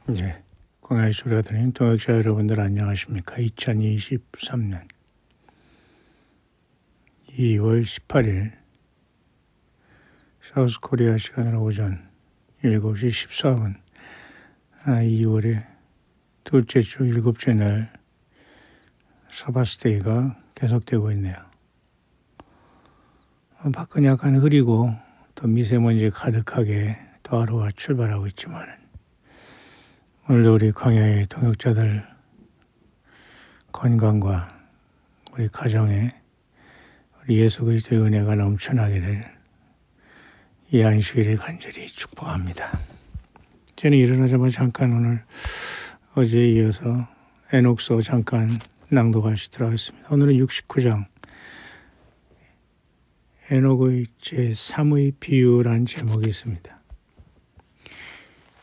네, 광야의 소리가 들리는 동역자 여러분들 안녕하십니까? 2023년 2월 18일 사우스코리아 시간으로 오전 7시 14분 2월의 둘째 주 일곱째 날 사바스데이가 계속되고 있네요. 밖은 약간 흐리고 또 미세먼지 가득하게 또 하루가 출발하고 있지만 오늘도 우리 광야의 동역자들 건강과 우리 가정에 우리 예수 그리스도의 은혜가 넘쳐나기를 이 안식일을 간절히 축복합니다. 저는 일어나자마자 잠깐 오늘 어제에 이어서 에녹서 잠깐 낭독할 수 있도록 하겠습니다. 오늘은 69장 에녹의 제3의 비유라는 제목이 있습니다.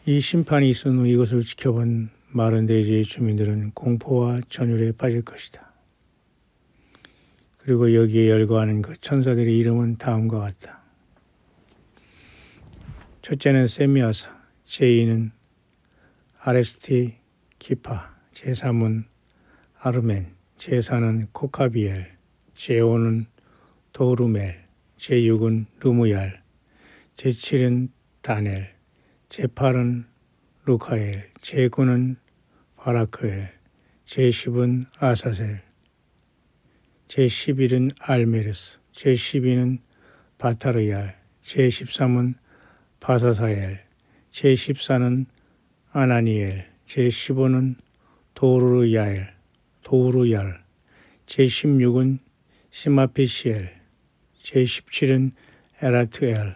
이 심판이 있은 후 이것을 지켜본 마른 대지의 주민들은 공포와 전율에 빠질 것이다. 그리고 여기에 열거하는 그 천사들의 이름은 다음과 같다. 첫째는 세미아사, 제2는 아레스티 키파, 제3은 아르멘, 제4는 코카비엘, 제5는 도르멜, 제6은 르무얄, 제7은 다넬, 제8은 루카엘, 제9는 바라크엘, 제10은 아사셀, 제11은 알메르스, 제12는 바타르얄, 제13은 바사사엘, 제14는 아나니엘, 제15는 도르얄, 제16은 시마피시엘, 제17은 에라트엘,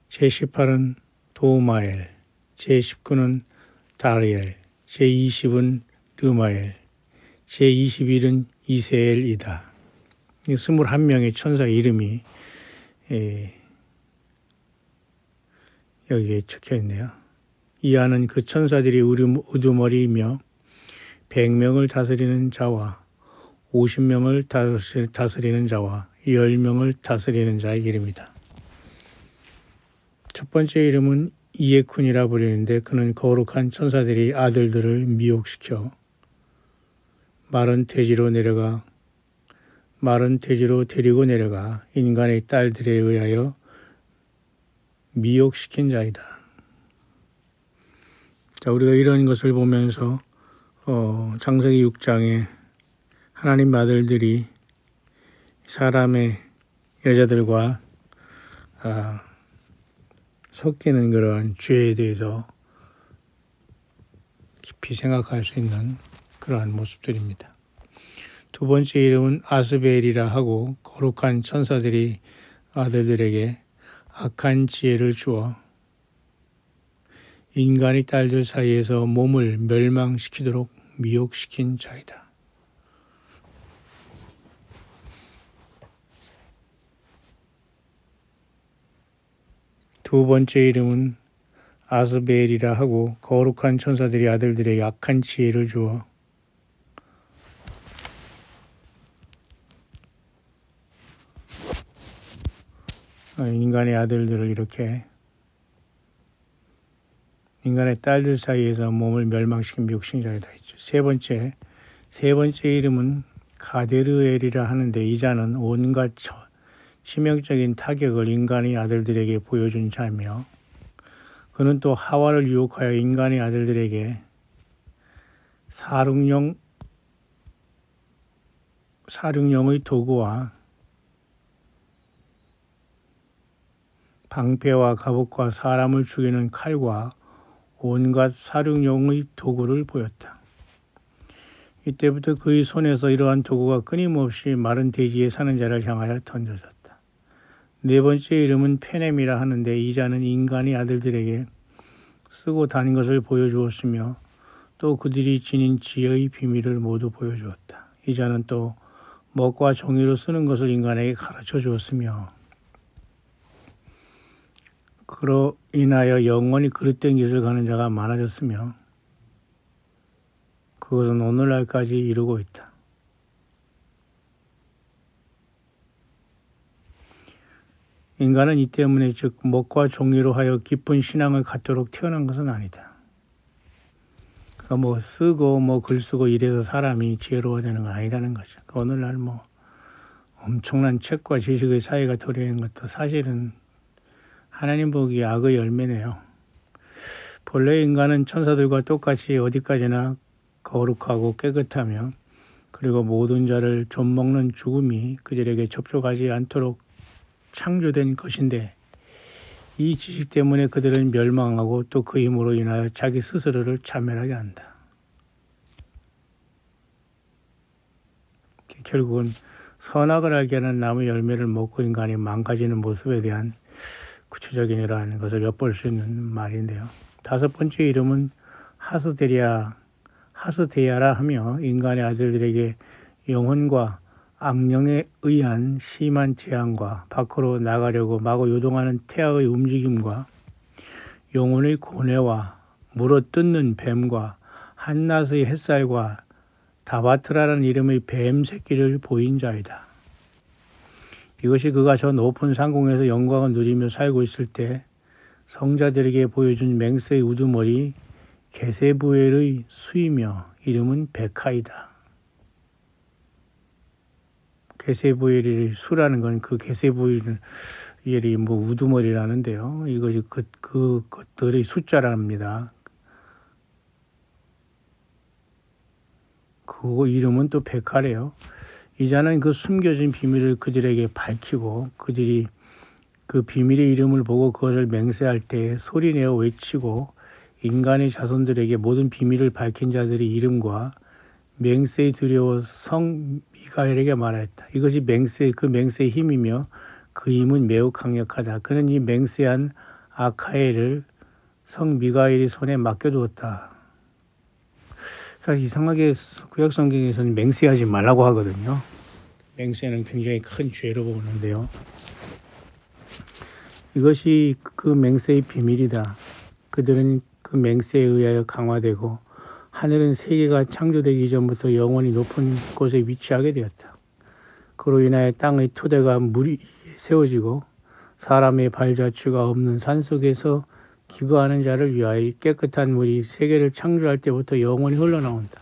제18은 도우마엘, 제19는 다리엘, 제20은 르마엘, 제21은 이세엘이다. 21명의 천사 이름이 여기에 적혀 있네요. 이 안은 그 천사들이 우두머리이며 100명을 다스리는 자와 50명을 다스리는 자와 10명을 다스리는 자의 이름이다. 첫 번째 이름은 이에쿤이라 부르는데 그는 거룩한 천사들이 아들들을 미혹시켜 마른 대지로 데리고 내려가 인간의 딸들에 의하여 미혹시킨 자이다. 자, 우리가 이런 것을 보면서 창세기 6장에 하나님 아들들이 사람의 여자들과 섞이는 그러한 죄에 대해서 깊이 생각할 수 있는 그러한 모습들입니다. 두 번째 이름은 아스벨이라 하고 거룩한 천사들이 아들들에게 악한 지혜를 주어 인간의 딸들 사이에서 몸을 멸망시키도록 미혹시킨 자이다. 두 번째 이름은 아스벨이라 하고 거룩한 천사들이 아들들에게 악한 지혜를 주어 인간의 아들들을 이렇게 인간의 딸들 사이에서 몸을 멸망시킨 미혹신 자이다 했죠. 세 번째 이름은 가데르엘이라 하는데 이 자는 온갖 치명적인 타격을 인간의 아들들에게 보여준 자며 그는 또 하와를 유혹하여 인간의 아들들에게 사륙용의 도구와 방패와 갑옷과 사람을 죽이는 칼과 온갖 사륙용의 도구를 보였다. 이때부터 그의 손에서 이러한 도구가 끊임없이 마른 대지에 사는 자를 향하여 던져졌다. 네 번째 이름은 페넴이라 하는데 이 자는 인간의 아들들에게 쓰고 다닌 것을 보여주었으며 또 그들이 지닌 지혜의 비밀을 모두 보여주었다. 이 자는 또 먹과 종이로 쓰는 것을 인간에게 가르쳐 주었으며 그로 인하여 영원히 그릇된 길을 가는 자가 많아졌으며 그것은 오늘날까지 이루고 있다. 인간은 이 때문에 즉 먹과 종이로 하여 깊은 신앙을 갖도록 태어난 것은 아니다. 뭐 쓰고 뭐 글 쓰고 이래서 사람이 지혜로워지는 건 아니라는 거죠. 오늘날 뭐 엄청난 책과 지식의 사이가 도래한 것도 사실은 하나님 보기 악의 열매네요. 본래 인간은 천사들과 똑같이 어디까지나 거룩하고 깨끗하며 그리고 모든 자를 좀먹는 죽음이 그들에게 접촉하지 않도록 창조된 것인데 이 지식 때문에 그들은 멸망하고 또 그 힘으로 인하여 자기 스스로를 자멸하게 한다. 결국은 선악을 알게 하는 나무 열매를 먹고 인간이 망가지는 모습에 대한 구체적인이라는 것을 엿볼 수 있는 말인데요. 다섯 번째 이름은 하스데야라 하며 인간의 아들들에게 영혼과 악령에 의한 심한 재앙과 밖으로 나가려고 마구 요동하는 태아의 움직임과 영혼의 고뇌와 물어뜯는 뱀과 한낮의 햇살과 다바트라는 이름의 뱀 새끼를 보인 자이다. 이것이 그가 저 높은 상공에서 영광을 누리며 살고 있을 때 성자들에게 보여준 맹세의 우두머리 게세부엘의 수이며 이름은 베카이다. 게세부엘의 수라는 건 그 게세부엘이 뭐 우두머리라는데요. 이것이 그것들의 숫자랍니다. 그 이름은 또 베카래요. 이 자는 그 숨겨진 비밀을 그들에게 밝히고 그들이 그 비밀의 이름을 보고 그것을 맹세할 때 소리내어 외치고 인간의 자손들에게 모든 비밀을 밝힌 자들의 이름과 맹세에 두려워 성 미가엘에게 말하였다. 이것이 그 맹세의 힘이며 그 힘은 매우 강력하다. 그는 이 맹세한 아카엘을 성 미가엘의 손에 맡겨두었다. 이상하게 구약성경에서는 맹세하지 말라고 하거든요. 맹세는 굉장히 큰 죄로 보는데요. 이것이 그 맹세의 비밀이다. 그들은 그 맹세에 의하여 강화되고 하늘은 세계가 창조되기 전부터 영원히 높은 곳에 위치하게 되었다. 그로 인하여 땅의 토대가 물 위에 세워지고 사람의 발자취가 없는 산속에서 기거하는 자를 위하여 깨끗한 물이 세계를 창조할 때부터 영원히 흘러나온다.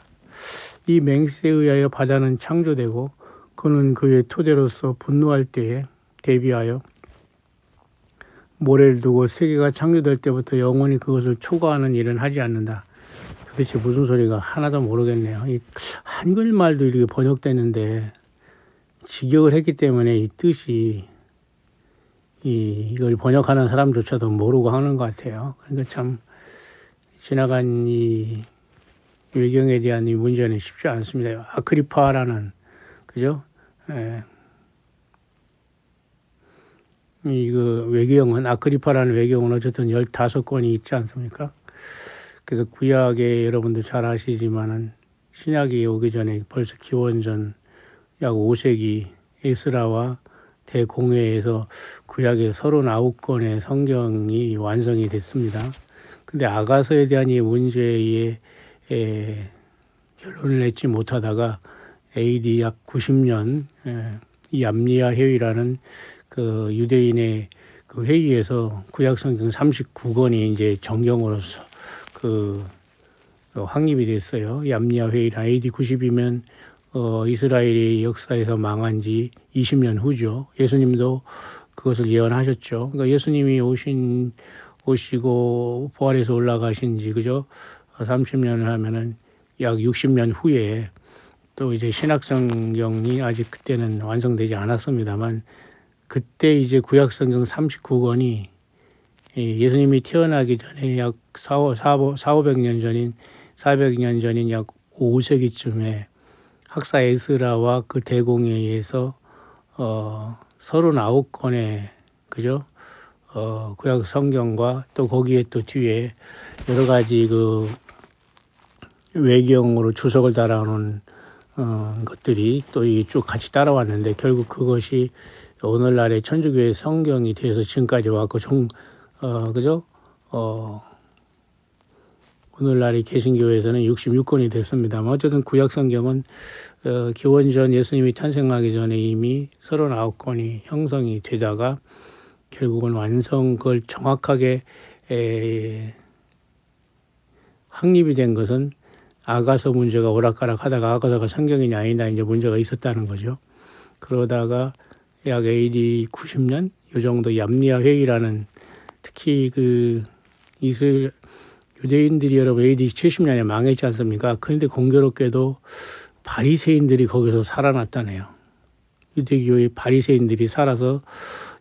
이 맹세에 의하여 바다는 창조되고 그는 그의 토대로서 분노할 때에 대비하여 모래를 두고 세계가 창조될 때부터 영원히 그것을 초과하는 일은 하지 않는다. 도대체 무슨 소리가 하나도 모르겠네요. 이 한글말도 이렇게 번역되는데 직역을 했기 때문에 이 뜻이 이걸 번역하는 사람조차도 모르고 하는 것 같아요. 그러니까 참 지나간 이 외경에 대한 이 문제는 쉽지 않습니다. 아크리파라는 그죠? 이거 외경은 아크리파라는 외경은 어쨌든 15권이 있지 않습니까? 그래서 구약에 여러분들 잘 아시지만은 신약이 오기 전에 벌써 기원전 약 5세기 에스라와 대공회에서 구약의 39권의 성경이 완성이 됐습니다. 근데 아가서에 대한 이 문제에 결론을 내지 못하다가 AD 약 90년 이 암리아 회의라는 그 유대인의 그 회의에서 구약 성경 39권이 이제 정경으로서 그 확립이 됐어요. 이 암리아 회의라 AD 90이면 이스라엘이 역사에서 망한 지 20년 후죠. 예수님도 그것을 예언하셨죠. 그러니까 예수님이 오시고 부활해서 올라가신 지 그죠? 30년을 하면은 약 60년 후에 또 이제 신약성경이 아직 그때는 완성되지 않았습니다만 그때 이제 구약성경 39권이 예수님이 태어나기 전에 약 400년 전인 약 5세기쯤에 학사 에스라와 그 대공회에서 39권의 그죠? 구약 성경과 또 거기에 또 뒤에 여러 가지 그 외경으로 주석을 달아놓은 것들이 또 쭉 같이 따라왔는데 결국 그것이 오늘날의 천주교의 성경이 돼서 지금까지 왔고 그죠? 오늘날의 개신교에서는 66권이 됐습니다만 어쨌든 구약 성경은 기원전 예수님이 탄생하기 전에 이미 39권이 형성이 되다가 결국은 그걸 정확하게 확립이 된 것은 아가서 문제가 오락가락 하다가 아가서가 성경인이 아니다 이제 문제가 있었다는 거죠. 그러다가 약 AD 90년 요 정도 얌리아 회의라는, 특히 그 유대인들이 여러분 AD 70년에 망했지 않습니까? 그런데 공교롭게도 바리새인들이 거기서 살아났다네요. 유대교의 바리새인들이 살아서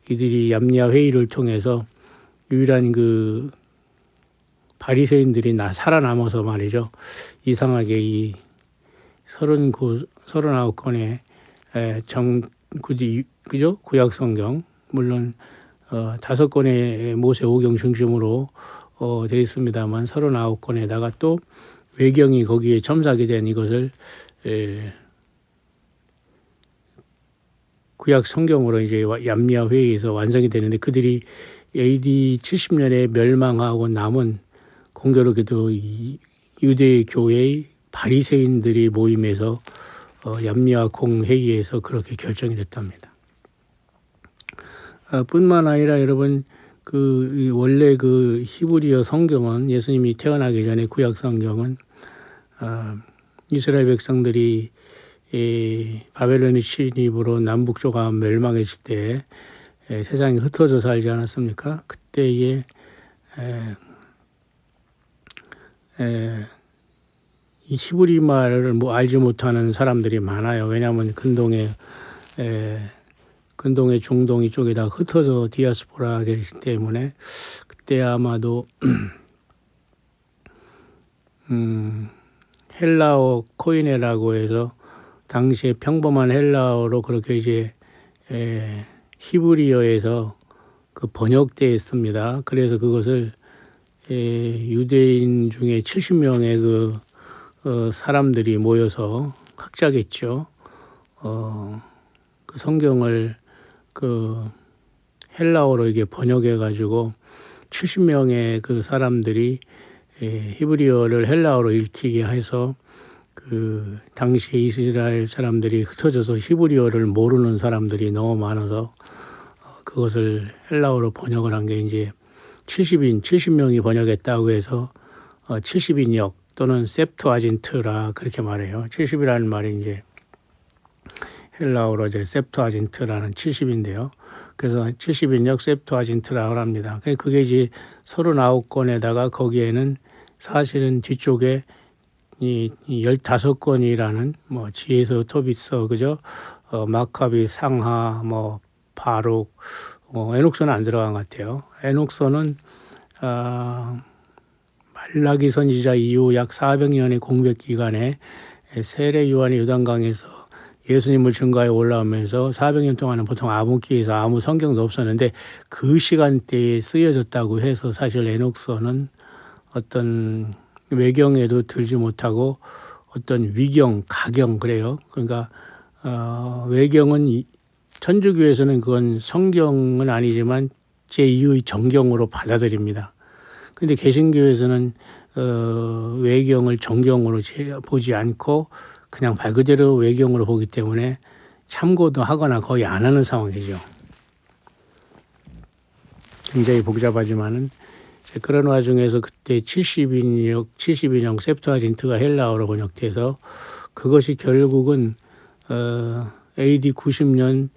이들이 얌리아 회의를 통해서 유일한 그 바리새인들이 살아남아서 말이죠. 이상하게 이 39건의 그죠? 구약 성경, 물론 5건의 모세 오경 중심으로 되어 있습니다만 39건에다가 또 외경이 거기에 첨삭이 된 이것을 구약 성경으로 이제 얌리아 회의에서 완성이 되는데, 그들이 AD 70년에 멸망하고 남은 공교롭게도 유대 교회의 바리새인들이 모임에서 얌리아 공회의에서 그렇게 결정이 됐답니다. 뿐만 아니라 여러분 원래 그 히브리어 성경은, 예수님이 태어나기 전에 구약 성경은 이스라엘 백성들이 바벨론의 침입으로 남북조가 멸망했을 때 세상이 흩어져 살지 않았습니까? 그때에 이 히브리 말을 알지 못하는 사람들이 많아요. 왜냐하면 근동의 중동 이쪽에다 흩어져 디아스포라 되기 때문에, 그때 아마도 헬라어 코이네라고 해서 당시에 평범한 헬라어로 그렇게 이제 히브리어에서 그 번역되었습니다. 그래서 그것을 유대인 중에 70명의 그 사람들이 모여서, 학자겠죠. 그 성경을 그 헬라어로 이게 번역해 가지고 70명의 그 사람들이 히브리어를 헬라어로 읽히게 해서 그 당시 이스라엘 사람들이 흩어져서 히브리어를 모르는 사람들이 너무 많아서 그것을 헬라어로 번역을 한 게 이제 70명이 번역했다고 해서 70인역 또는 셉투아진트라 그렇게 말해요. 70이라는 말이 이제 헬라어로 이제 셉투아진트라는 70인데요. 그래서 70인역 셉투아진트라고 합니다. 그게 이제 39건에다가 거기에는 사실은 뒤쪽에 이 15건이라는 뭐 지에서 토비서, 그죠? 마카비, 상하, 뭐 바룩, 에녹서는 안 들어간 것 같아요. 에녹서는 말라기 선지자 이후 약 400년의 공백 기간에 세례 요한이 요단강에서 예수님을 증거하여 올라오면서 400년 동안은 보통 암흑기에서 아무 성경도 없었는데 그 시간대에 쓰여졌다고 해서 사실 에녹서는 어떤 외경에도 들지 못하고 어떤 위경, 가경 그래요. 그러니까 외경은 천주교에서는 그건 성경은 아니지만 제2의 정경으로 받아들입니다. 그런데 개신교에서는 외경을 정경으로 보지 않고 그냥 말 그대로 외경으로 보기 때문에 참고도 하거나 거의 안 하는 상황이죠. 굉장히 복잡하지만은 그런 와중에서 그때 70인용 셉투아진트가 헬라어로 번역돼서 그것이 결국은 AD 90년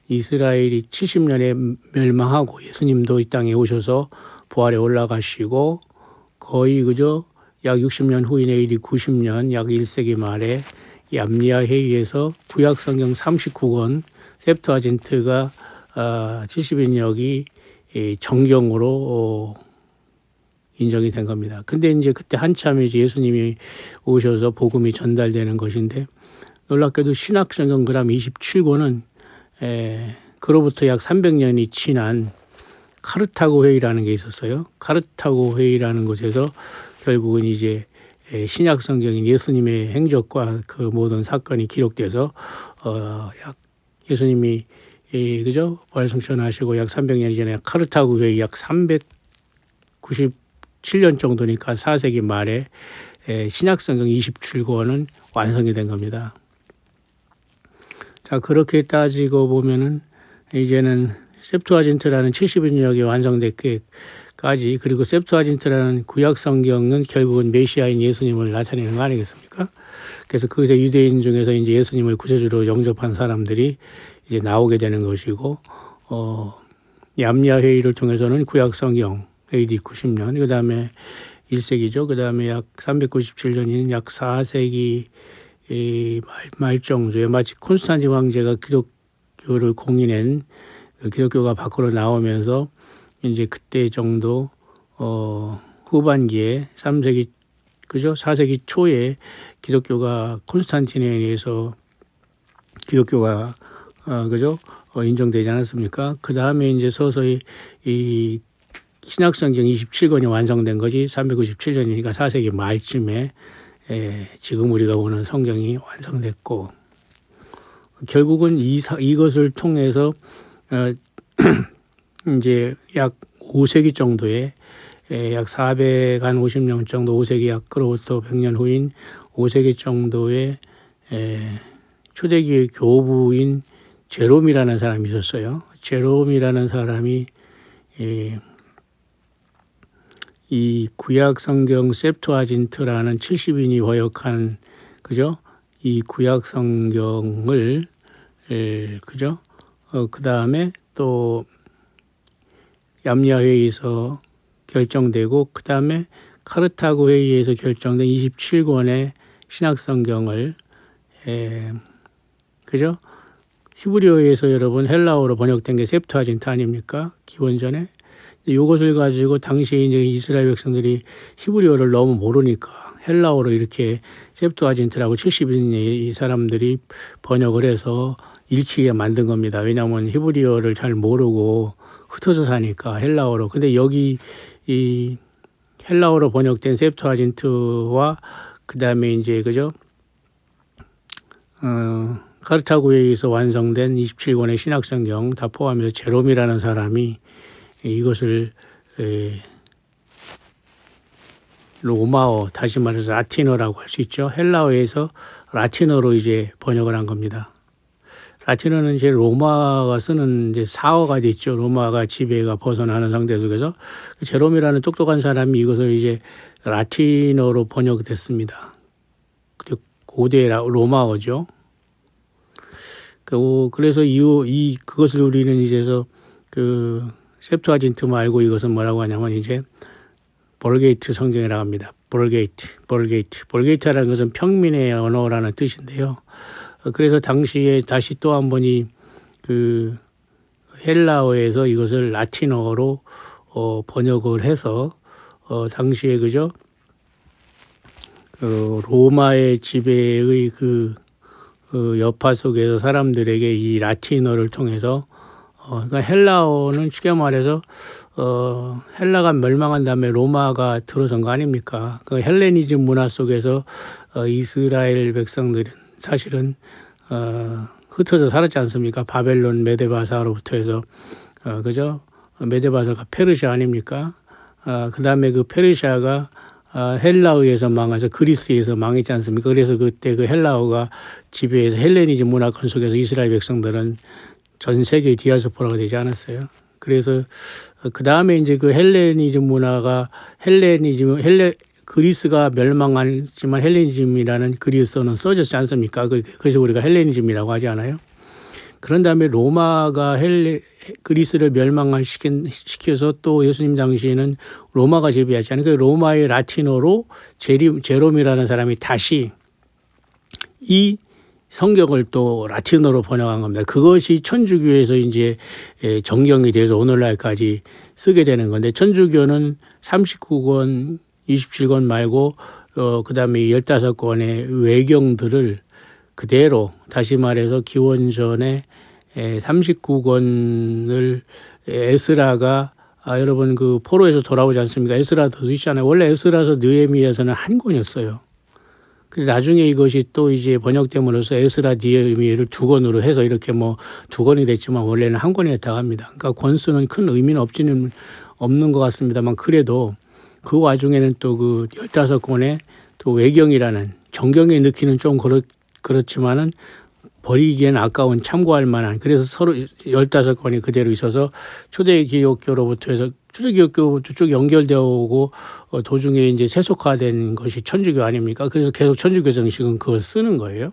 이스라엘이 70년에 멸망하고 예수님도 이 땅에 오셔서 부활에 올라가시고 거의 그저 약 60년 후인 AD 90년 약 1세기 말에 얌리아 회의에서 구약 성경 39권 셉투아진트가 70인역이 정경으로 인정이 된 겁니다. 근데 이제 그때 한참 이제 예수님이 오셔서 복음이 전달되는 것인데 놀랍게도 신약 성경 그람 27권은 그로부터 약 300년이 지난 카르타고 회의라는 게 있었어요. 카르타고 회의라는 곳에서 결국은 이제 신약 성경인 예수님의 행적과 그 모든 사건이 기록돼서 약 예수님이 그죠? 부활승천하시고 약 300년 전에 카르타고 회의 약 397년 정도니까 4세기 말에 신약 성경 27권은 완성이 된 겁니다. 자, 그렇게 따지고 보면은 이제는 셉투아진트라는 70인역이 완성됐기에 그리고 septuagin트라는 구약 성경은 결국은 메시아인 예수님을 나타내는 거 아니겠습니까? 그래서 그것에 유대인 중에서 이제 예수님을 구세주로 영접한 사람들이 이제 나오게 되는 것이고, 얌야 회의를 통해서는 구약 성경 AD 90년, 그 다음에 1세기죠. 그 다음에 약 397년인 약 4세기 말 정도에 마치 콘스탄틴 황제가 기독교를 공인한 기독교가 밖으로 나오면서 이제 그때 정도 후반기에 3세기 그죠? 4세기 초에 기독교가 콘스탄틴에 의해서 기독교가 그죠? 인정되지 않았습니까? 그 다음에 이제 서서히 이 신약성경 27권이 완성된 거지 397년이니까 4세기 말쯤에 지금 우리가 보는 성경이 완성됐고, 결국은 이것을 통해서 이제 약 5세기 정도에 약 450년 정도 5세기 약으로부터 100년 후인 5세기 정도의 초대교회 교부인 제롬이라는 사람이 있었어요. 제롬이라는 사람이 이 구약 성경 septuagin트라는 70인이 번역한 그죠? 이 구약 성경을 그죠? 그 다음에 또 얌야 회의에서 결정되고, 그 다음에 카르타고 회의에서 결정된 27권의 신약 성경을 그죠? 히브리어에서 여러분 헬라어로 번역된 게 septuagin트 아닙니까? 기원전에. 이것을 가지고 당시에 이제 이스라엘 백성들이 히브리어를 너무 모르니까 헬라어로 이렇게 septuagin트라고 70인 사람들이 번역을 해서 읽히게 만든 겁니다. 왜냐하면 히브리어를 잘 모르고 흩어져 사니까 헬라어로. 근데 여기 이 헬라어로 번역된 septuagin트와 그 다음에 이제 그죠? 카르타고에 의해서 완성된 27권의 신약성경 다 포함해서 제롬이라는 사람이 이것을 로마어, 다시 말해서 라틴어라고 할 수 있죠. 헬라어에서 라틴어로 이제 번역을 한 겁니다. 라틴어는 이제 로마가 쓰는 이제 사어가 됐죠. 로마가 지배가 벗어나는 상태 속에서 제롬이라는 똑똑한 사람이 이것을 이제 라틴어로 번역됐습니다. 고대 로마어죠. 그래서 그것을 우리는 이제서 septuagin트 말고 이것은 뭐라고 하냐면 이제 볼게이트 성경이라고 합니다. 볼게이트라는 것은 평민의 언어라는 뜻인데요. 그래서 당시에 다시 또 한 번이 헬라어에서 이것을 라틴어로 번역을 해서 당시에 그죠? 로마의 지배의 여파 속에서 사람들에게 이 라틴어를 통해서 그러니까 헬라어는 쉽게 말해서 헬라가 멸망한 다음에 로마가 들어선 거 아닙니까? 그 헬레니즘 문화 속에서 이스라엘 백성들은 사실은 흩어져 살았지 않습니까? 바벨론 메데바사로부터 해서 그죠? 메데바사가 페르시아 아닙니까? 그 다음에 그 페르시아가 헬라어에서 망해서 그리스에서 망했지 않습니까? 그래서 그때 그 헬라어가 지배해서 헬레니즘 문화권 속에서 이스라엘 백성들은 전 세계 디아스포라가 되지 않았어요. 그래서 그 다음에 이제 그 헬레니즘 문화가 그리스가 멸망했지만 헬레니즘이라는 그리스어는 써졌지 않습니까? 그래서 우리가 헬레니즘이라고 하지 않아요? 그런 다음에 로마가 그리스를 멸망시켜서 또 예수님 당시에는 로마가 지배하지 않아요. 로마의 라틴어로 제롬이라는 사람이 다시 이 성경을 또 라틴어로 번역한 겁니다. 그것이 천주교에서 이제 정경이 돼서 오늘날까지 쓰게 되는 건데, 천주교는 39권, 27권 말고 그 다음에 15권의 외경들을 그대로 다시 말해서 기원전에 39권을 에스라가 여러분 그 포로에서 돌아오지 않습니까? 에스라도 있잖아요. 원래 에스라서 느헤미야서는 한 권이었어요. 근데 나중에 이것이 또 이제 번역됨으로써 에스라 느헤미야를 2권으로 해서 이렇게 뭐 2권이 됐지만 원래는 한 권이었다고 합니다. 그러니까 권수는 큰 의미는 없는 것 같습니다만, 그래도 그 와중에는 또 그 15권의 또 외경이라는 정경에 넣기는 좀 그렇지만은 버리기엔 아까운 참고할 만한, 그래서 서로 15권이 그대로 있어서 초대 기독교로부터 해서 초대기독교 저쪽 연결되어 오고 도중에 이제 세속화된 것이 천주교 아닙니까? 그래서 계속 천주교 정식은 그걸 쓰는 거예요.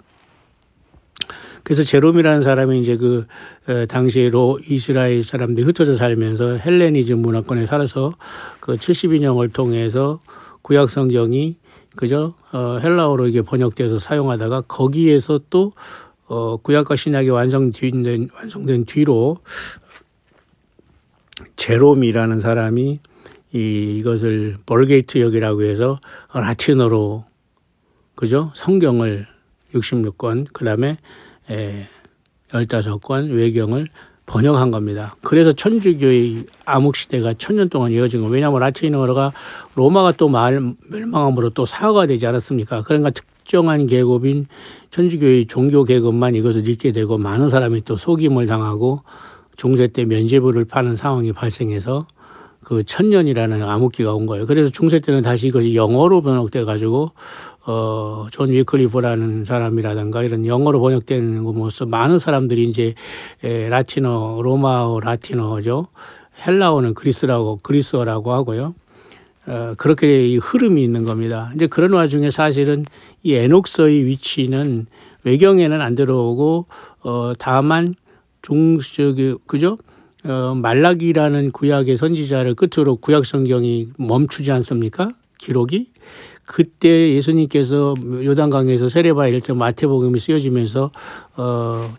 그래서 제롬이라는 사람이 이제 당시에 이스라엘 사람들이 흩어져 살면서 헬레니즘 문화권에 살아서 그 72년을 통해서 구약 성경이 헬라어로 이게 번역돼서 사용하다가 거기에서 또 구약과 신약이 완성된 뒤로 제롬이라는 사람이 이것을 벌게이트역이라고 해서 라틴어로 성경을 66권 그다음에 15권 외경을 번역한 겁니다. 그래서 천주교의 암흑시대가 1000년 동안 이어진 거예요. 왜냐하면 라틴어가 로마가 또 멸망함으로 또 사화가 되지 않았습니까? 그러니까 특정한 계급인 천주교의 종교 계급만 이것을 읽게 되고 많은 사람이 또 속임을 당하고 중세 때 면죄부를 파는 상황이 발생해서 그 1000년이라는 암흑기가 온 거예요. 그래서 중세 때는 다시 이것이 영어로 번역돼 가지고 존 위클리프라는 사람이라든가 이런 영어로 번역되는 것으로서 많은 사람들이 이제 라틴어, 로마어 라틴어죠. 헬라어는 그리스어라고 하고요. 그렇게 이 흐름이 있는 겁니다. 이제 그런 와중에 사실은 이 에녹서의 위치는 외경에는 안 들어오고 다만 말라기라는 구약의 선지자를 끝으로 구약 성경이 멈추지 않습니까? 기록이. 그때 예수님께서 요단강에서 세례받을 때 마태복음이 쓰여지면서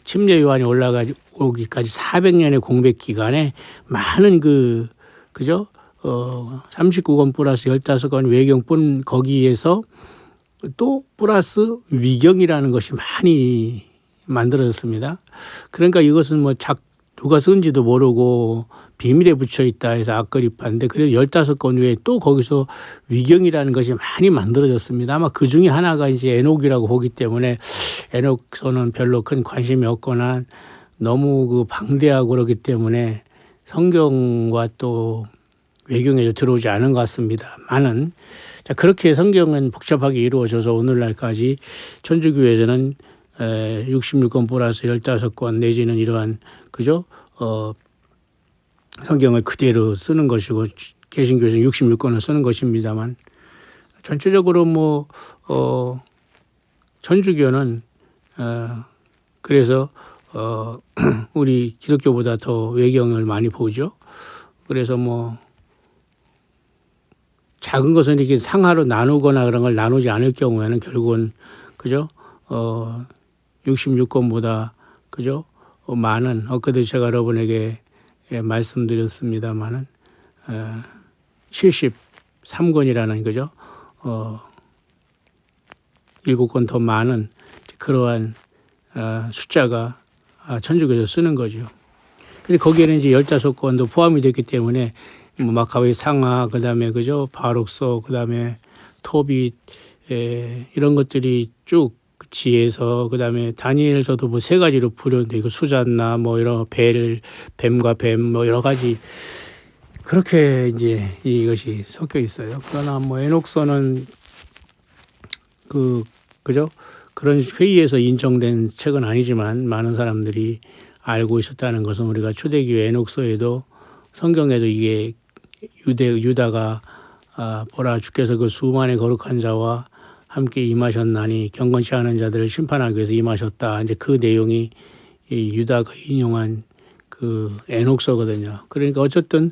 침례 요한이 올라오기까지 400년의 공백 기간에 많은 39권 플러스 15권 외경뿐 거기에서 또 플러스 위경이라는 것이 많이 만들어졌습니다. 그러니까 이것은 누가 쓴지도 모르고 비밀에 붙여 있다 해서 악거리파인데 그래도 15권 외에 또 거기서 위경이라는 것이 많이 만들어졌습니다. 아마 그 중에 하나가 이제 에녹이라고 보기 때문에 에녹서는 별로 큰 관심이 없거나 너무 방대하고 그러기 때문에 성경과 또 외경에 들어오지 않은 것 같습니다만은 그렇게 성경은 복잡하게 이루어져서 오늘날까지 천주교에서는 66권 플러스 15권 내지는 이러한 성경을 그대로 쓰는 것이고 개신교에서는 66권을 쓰는 것입니다만 전체적으로 천주교는 그래서 우리 기독교보다 더 외경을 많이 보죠. 그래서 작은 것은 이렇게 상하로 나누거나 그런 걸 나누지 않을 경우에는 결국은 66권보다 많은 엊그제 제가 여러분에게 말씀드렸습니다만은 73권이라는 7권 더 많은 그러한 숫자가 천주교에서 쓰는 거죠. 근데 거기에는 이제 15권도 포함이 됐기 때문에 마카베 상하 그다음에 바룩서 그다음에 토빗 이런 것들이 쭉 지혜서 그다음에 다니엘서도 3가지로 부르는데 수잔나 이런 뱀과 뱀 여러 가지 그렇게 이제 이것이 섞여 있어요. 그러나 에녹서는 그런 회의에서 인정된 책은 아니지만 많은 사람들이 알고 있었다는 것은 우리가 초대교회 에녹서에도 성경에도 이게 유다가 보라 주께서 그 수많은 거룩한 자와 함께 임하셨나니 경건치 않은 자들을 심판하기 위해서 임하셨다. 이제 그 내용이 이 유다가 인용한 에녹서거든요. 그러니까 어쨌든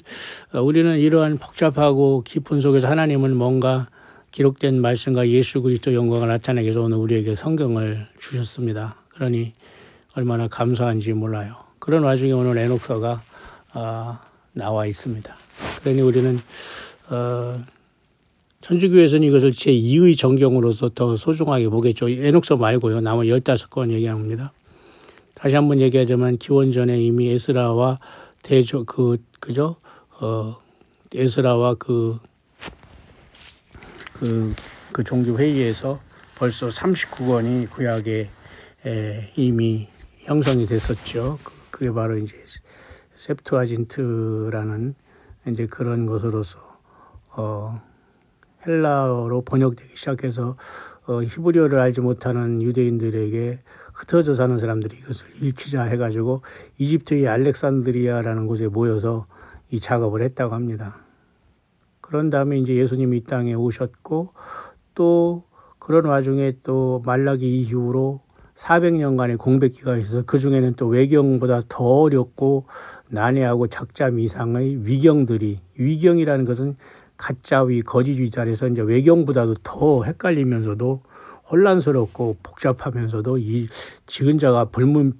우리는 이러한 복잡하고 깊은 속에서 하나님은 뭔가 기록된 말씀과 예수 그리스도 영광을 나타내기 위해서 오늘 우리에게 성경을 주셨습니다. 그러니 얼마나 감사한지 몰라요. 그런 와중에 오늘 에녹서가 나와 있습니다. 그러니 우리는 천주교에서는 이것을 제2의 정경으로서 더 소중하게 보겠죠. 에녹서 말고요. 나머지 15권 얘기합니다. 다시 한번 얘기하자면 기원전에 이미 에스라와 에스라와 그 종교 회의에서 벌써 39권이 구약에 이미 형성이 됐었죠. 그게 바로 이제 셉투아진트라는 이제 그런 것으로서 헬라어로 번역되기 시작해서 히브리어를 알지 못하는 유대인들에게 흩어져 사는 사람들이 이것을 읽히자 해가지고 이집트의 알렉산드리아라는 곳에 모여서 이 작업을 했다고 합니다. 그런 다음에 이제 예수님이 이 땅에 오셨고 또 그런 와중에 또 말라기 이후로 400년간의 공백기가 있어서 그 중에는 또 외경보다 더 어렵고 난해하고 작자미상의 위경들이, 위경이라는 것은 가짜위, 거짓위다 해서 이제 외경보다도 더 헷갈리면서도 혼란스럽고 복잡하면서도 이 지근자가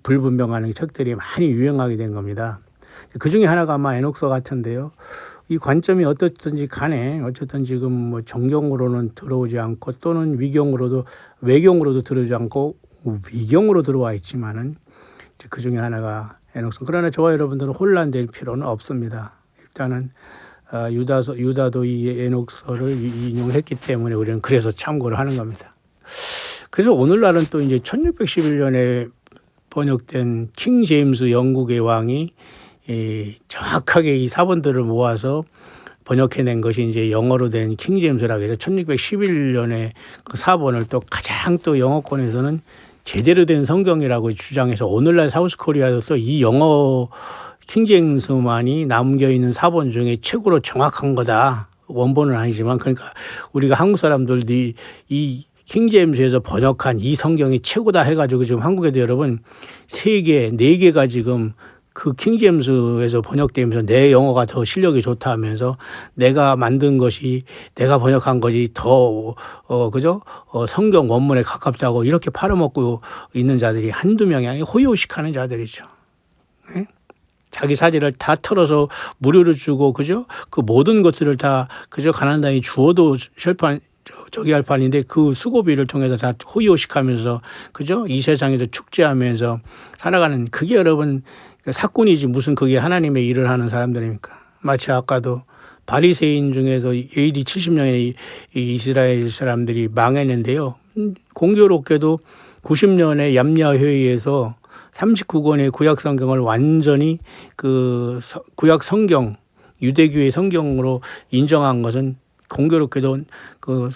불분명하는 책들이 많이 유행하게 된 겁니다. 그 중에 하나가 아마 에녹서 같은데요. 이 관점이 어떻든지 간에 어쨌든 지금 뭐 정경으로는 들어오지 않고 또는 외경으로도 들어오지 않고 위경으로 들어와 있지만은 그 중에 하나가 에녹서. 그러나 저와 여러분들은 혼란될 필요는 없습니다. 일단은 유다도 이 에녹서를 인용했기 때문에 우리는 그래서 참고를 하는 겁니다. 그래서 오늘날은 또 이제 1611년에 번역된 킹 제임스 영국의 왕이 정확하게 이 사본들을 모아서 번역해낸 것이 이제 영어로 된 킹 제임스라고 해서 1611년에 그 사본을 또 가장 또 영어권에서는 제대로 된 성경이라고 주장해서 오늘날 사우스 코리아도 또 이 영어 킹 제임스만이 남겨있는 사본 중에 최고로 정확한 거다. 원본은 아니지만 그러니까 우리가 한국 사람들이 이 킹 제임스에서 번역한 이 성경이 최고다 해가지고 지금 한국에도 여러분 4개가 지금 그 킹 제임스에서 번역되면서 내 영어가 더 실력이 좋다 하면서 내가 만든 것이 내가 번역한 것이 더 성경 원문에 가깝다고 이렇게 팔아먹고 있는 자들이 한두 명이 아니고 호요식하는 자들이죠. 네? 자기 사진을 다 털어서 무료로 주고 그 모든 것들을 다 가난당이 주어도 저기 할 판인데 그 수고비를 통해서 다 호요식하면서 이 세상에서 축제하면서 살아가는 그게 여러분 사꾼이지 무슨 그게 하나님의 일을 하는 사람들입니까? 마치 아까도 바리새인 중에서 AD 70년에 이스라엘 사람들이 망했는데요. 공교롭게도 90년에 얌야 회의에서 39권의 구약 성경을 완전히 그 구약 성경 유대교의 성경으로 인정한 것은 공교롭게도 그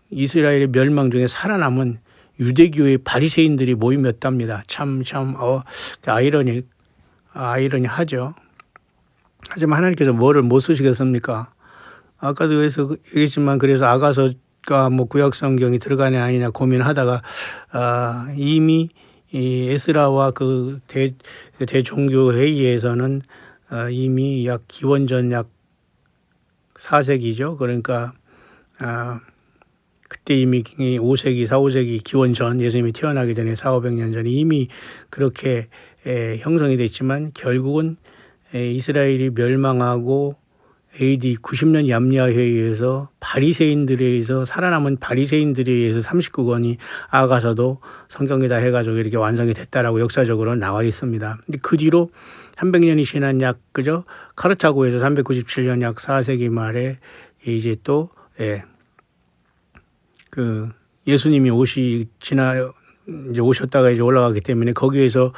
이스라엘의 멸망 중에 살아남은 유대교의 바리새인들이 모임이었답니다. 참 아이러니하죠. 하지만 하나님께서 뭐를 못 쓰시겠습니까? 아까도 얘기했지만 그래서 아가서가 뭐 구약 성경이 들어가냐 아니냐 고민하다가 이미 이 에스라와 그 대종교 회의에서는 이미 기원전 약 4세기죠. 그러니까 그때 이미 5세기, 4, 5세기 기원전 예수님이 태어나기 전에 400~500년 전에 이미 그렇게 형성이 됐지만 결국은 이스라엘이 멸망하고 AD 90년 얌야회의에서 바리새인들에 의해서 살아남은 바리새인들에 의해서 39권이 아가서도 성경에다 해가지고 이렇게 완성이 됐다라고 역사적으로 나와 있습니다. 근데 그 뒤로 300년이 지난 카르타고에서 397년 약 4세기 말에 이제 또 예수님이 이제 오셨다가 이제 올라가기 때문에 거기에서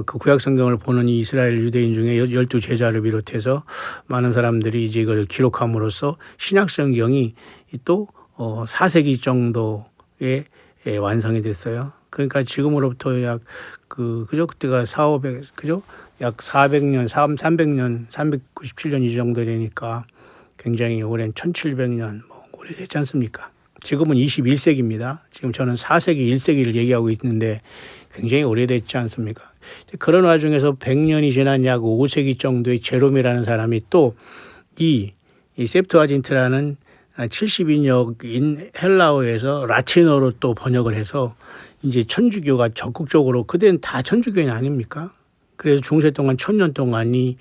그 구약 성경을 보는 이스라엘 유대인 중에 12제자를 비롯해서 많은 사람들이 이제 이걸 기록함으로써 신약 성경이 또 4세기 정도에 완성이 됐어요. 그러니까 지금으로부터 그때가 400~500 약 400년, 300년, 397년 이 정도 되니까 굉장히 오랜 1700년 오래됐지 않습니까? 지금은 21세기입니다. 지금 저는 4세기, 1세기를 얘기하고 있는데 굉장히 오래됐지 않습니까? 그런 와중에서 100년이 지난 약 5세기 정도의 제롬이라는 사람이 또 이 셉투아진트라는 70인역인 헬라어에서 라틴어로 또 번역을 해서 이제 천주교가 적극적으로 그때는 다 천주교인 아닙니까? 그래서 중세 동안 1000년 동안 이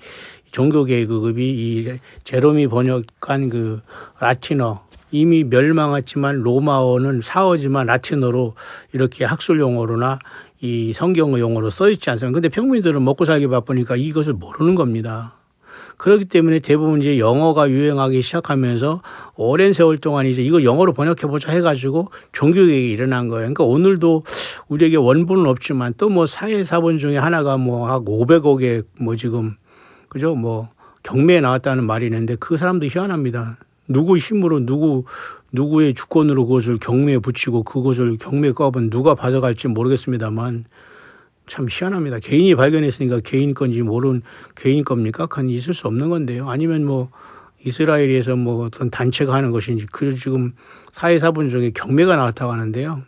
종교개혁급이 이 제롬이 번역한 그 라틴어 이미 멸망했지만 로마어는 사어지만 라틴어로 이렇게 학술 용어로나 이 성경의 용어로 써 있지 않습니까? 근데 평민들은 먹고 살기 바쁘니까 이것을 모르는 겁니다. 그렇기 때문에 대부분 이제 영어가 유행하기 시작하면서 오랜 세월 동안 이제 이거 영어로 번역해보자 해가지고 종교개혁이 일어난 거예요. 그러니까 오늘도 우리에게 원본은 없지만 또 뭐 사회사본 중에 하나가 한 500억의 지금 경매에 나왔다는 말이 있는데 그 사람도 희한합니다. 누구의 힘으로 누구의 주권으로 그것을 경매에 붙이고 그것을 경매값은 누가 받아갈지 모르겠습니다만 참 희한합니다. 개인이 발견했으니까 개인 건지 모르는 개인 겁니까? 그건 있을 수 없는 건데요. 아니면 뭐 이스라엘에서 뭐 어떤 단체가 하는 것인지 그 지금 사회사분 중에 경매가 나왔다고 하는데요.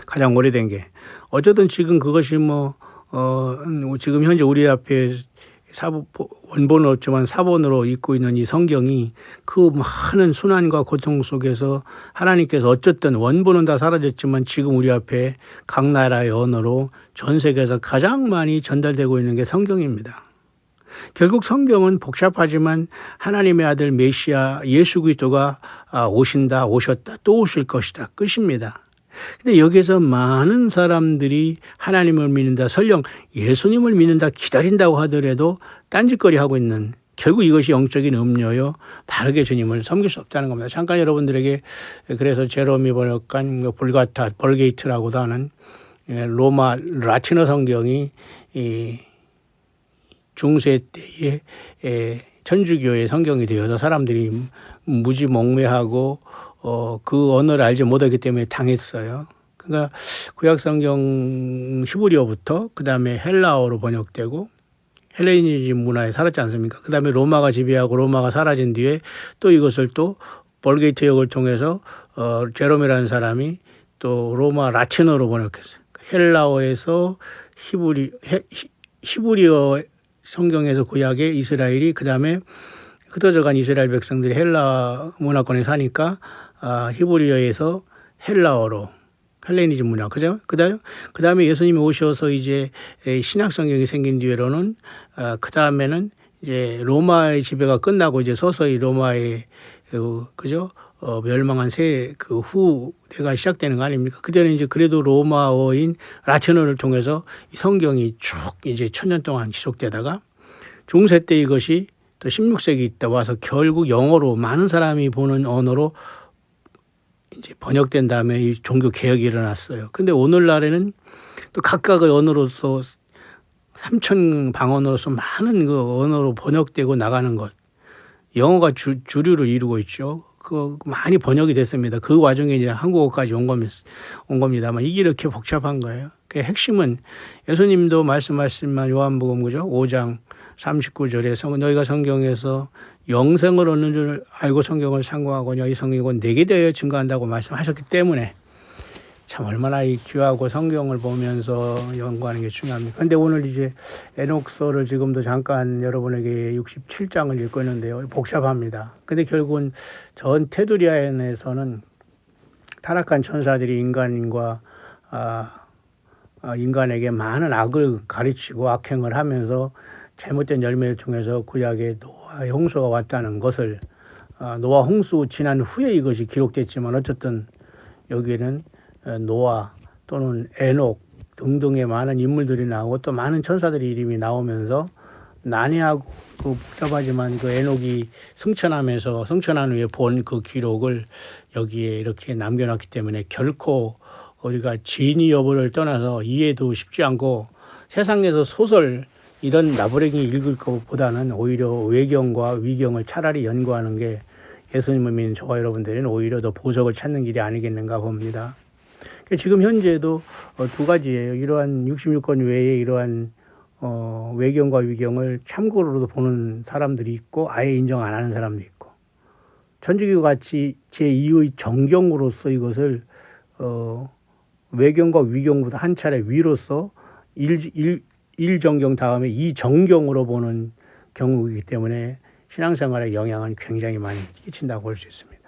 가장 오래된 게 어쨌든 지금 그것이 뭐 지금 현재 우리 앞에 원본은 없지만 사본으로 읽고 있는 이 성경이 그 많은 순환과 고통 속에서 하나님께서 어쨌든 원본은 다 사라졌지만 지금 우리 앞에 각 나라의 언어로 전 세계에서 가장 많이 전달되고 있는 게 성경입니다. 결국 성경은 복잡하지만 하나님의 아들 메시아 예수 그리스도가 오셨다, 또 오실 것이다, 끝입니다. 근데 여기에서 많은 사람들이 하나님을 믿는다, 설령 예수님을 믿는다, 기다린다고 하더라도 딴짓거리 하고 있는, 결국 이것이 영적인 음료요, 바르게 주님을 섬길 수 없다는 겁니다. 잠깐 여러분들에게 그래서 제롬이 번역한 불가타, 벌게이트라고도 하는 로마 라틴어 성경이 이 중세 때에 천주교의 성경이 되어서 사람들이 무지몽매하고 그 언어를 알지 못하기 때문에 당했어요. 그러니까 구약성경 히브리어부터 그 다음에 헬라어로 번역되고 헬레니즘 문화에 살았지 않습니까? 그 다음에 로마가 지배하고 로마가 사라진 뒤에 또 이것을 또 벌게이트 역을 통해서 제롬이라는 사람이 또 로마 라틴어로 번역했어요. 헬라어에서 히브리어 성경에서 구약의 이스라엘이 그 다음에 흩어져간 이스라엘 백성들이 헬라 문화권에 사니까 히브리어에서 헬라어로 헬레니즘 문화, 그죠? 그 다음에 예수님이 오셔서 이제 신약 성경이 생긴 뒤로는 그 다음에는 이제 로마의 지배가 끝나고 이제 서서히 로마의 그죠? 멸망한 그 후대가 시작되는 거 아닙니까? 그때는 이제 그래도 로마어인 라틴어를 통해서 성경이 쭉 이제 1000년 동안 지속되다가 중세 때 이것이 또 16세기 때 와서 결국 영어로 많은 사람이 보는 언어로 이제 번역된 다음에 이 종교 개혁이 일어났어요. 근데 오늘날에는 또 각각의 언어로서 3000 방언으로서 많은 그 언어로 번역되고 나가는 것. 영어가 주류를 이루고 있죠. 그 많이 번역이 됐습니다. 그 와중에 이제 한국어까지 온 겁니다만 이게 이렇게 복잡한 거예요. 그 핵심은 예수님도 말씀하신 요한복음 그죠? 5장 39절에 너희가 성경에서 영생을 얻는 줄 알고 성경을 상고하거냐 이 성경은 내게 대하여 증거한다고 말씀하셨기 때문에 참 얼마나 이 귀하고 성경을 보면서 연구하는 게 중요합니다. 그런데 오늘 이제 에녹서를 지금도 잠깐 여러분에게 67장을 읽고 있는데요. 복잡합니다. 근데 결국은 전 테두리안에서는 타락한 천사들이 인간에게 많은 악을 가르치고 악행을 하면서 잘못된 열매를 통해서 구약의 노아의 홍수가 왔다는 것을 노아 홍수 지난 후에 이것이 기록됐지만 어쨌든 여기에는 노아 또는 에녹 등등의 많은 인물들이 나오고 또 많은 천사들의 이름이 나오면서 난해하고 복잡하지만 그 에녹이 승천한 후에 본 그 기록을 여기에 이렇게 남겨놨기 때문에 결코 우리가 진위 여부를 떠나서 이해도 쉽지 않고 세상에서 소설 이런 나부랭이 읽을 것보다는 오히려 외경과 위경을 차라리 연구하는 게 예수님을 믿는 저와 여러분들은 오히려 더 보석을 찾는 길이 아니겠는가 봅니다. 지금 현재도 두 가지예요. 이러한 66권 외에 이러한 외경과 위경을 참고로도 보는 사람들이 있고 아예 인정 안 하는 사람도 있고 천주교 같이 제2의 정경으로서 이것을 외경과 위경보다 한 차례 위로서 일정경 다음에 이정경으로 보는 경우이기 때문에 신앙생활에 영향은 굉장히 많이 끼친다고 볼 수 있습니다.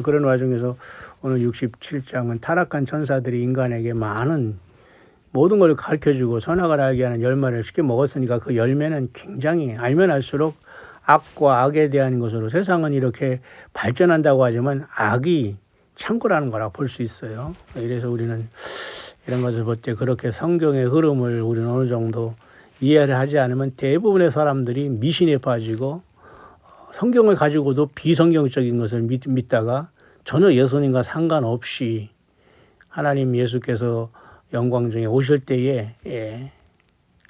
그런 와중에서 오늘 67장은 타락한 천사들이 인간에게 많은 모든 걸 가르쳐주고 선악을 알게 하는 열매를 쉽게 먹었으니까 그 열매는 굉장히 알면 알수록 악과 악에 대한 것으로 세상은 이렇게 발전한다고 하지만 악이 창고라는 거라 볼 수 있어요. 이래서 우리는 이런 것을 볼 때 그렇게 성경의 흐름을 우리는 어느 정도 이해를 하지 않으면 대부분의 사람들이 미신에 빠지고 성경을 가지고도 비성경적인 것을 믿다가 전혀 예수님과 상관없이 하나님 예수께서 영광 중에 오실 때에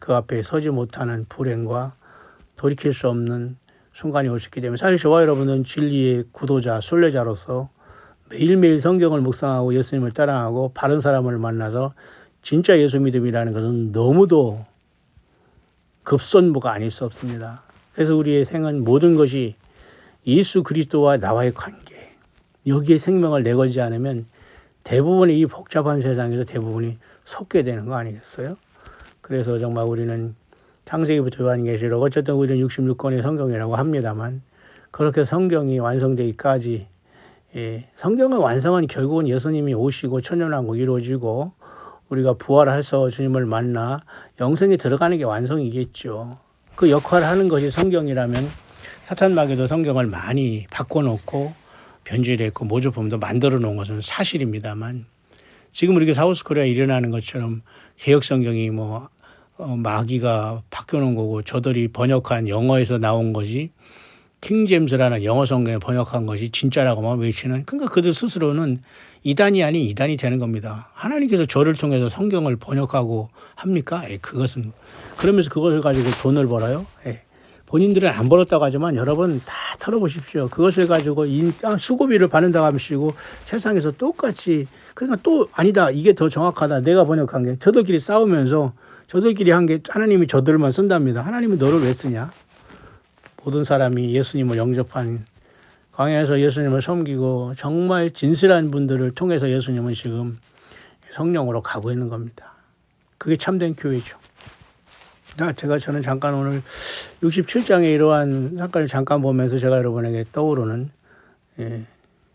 그 앞에 서지 못하는 불행과 돌이킬 수 없는 순간이 올 수 있기 때문에 사실 저와 여러분은 진리의 구도자, 순례자로서 매일매일 성경을 묵상하고 예수님을 따라하고 바른 사람을 만나서 진짜 예수 믿음이라는 것은 너무도 급선무가 아닐 수 없습니다. 그래서 우리의 생은 모든 것이 예수 그리스도와 나와의 관계, 여기에 생명을 내걸지 않으면 대부분의 이 복잡한 세상에서 대부분이 속게 되는 거 아니겠어요? 그래서 정말 우리는 창세기부터 요한계시록, 어쨌든 우리는 66권의 성경이라고 합니다만, 그렇게 성경이 완성되기까지, 성경의 완성은 결국은 예수님이 오시고 천년왕국 이루어지고 우리가 부활해서 주님을 만나 영생에 들어가는 게 완성이겠죠. 그 역할을 하는 것이 성경이라면 사탄마귀도 성경을 많이 바꿔놓고 변질했고 모조품도 만들어 놓은 것은 사실입니다만, 지금 우리가 사우스코리아에 일어나는 것처럼 개혁성경이 마귀가 바꿔놓은 거고 저들이 번역한 영어에서 나온 것이 킹제임스라는 영어 성경에 번역한 것이 진짜라고만 외치는, 그러니까 그들 스스로는 이단이 아닌 이단이 되는 겁니다. 하나님께서 저를 통해서 성경을 번역하고 합니까? 그것은, 그러면서 그것을 가지고 돈을 벌어요? 본인들은 안 벌었다고 하지만 여러분 다 털어보십시오. 그것을 가지고 수고비를 받는다고 하시고 세상에서 똑같이, 그러니까 또 아니다, 이게 더 정확하다, 내가 번역한 게, 저들끼리 싸우면서 저들끼리 한 게 하나님이 저들만 쓴답니다. 하나님이 너를 왜 쓰냐? 모든 사람이 예수님을 영접한, 광야에서 예수님을 섬기고 정말 진실한 분들을 통해서 예수님은 지금 성령으로 가고 있는 겁니다. 그게 참된 교회죠. 저는 잠깐 오늘 67장의 이러한 사건을 잠깐 보면서 제가 여러분에게 떠오르는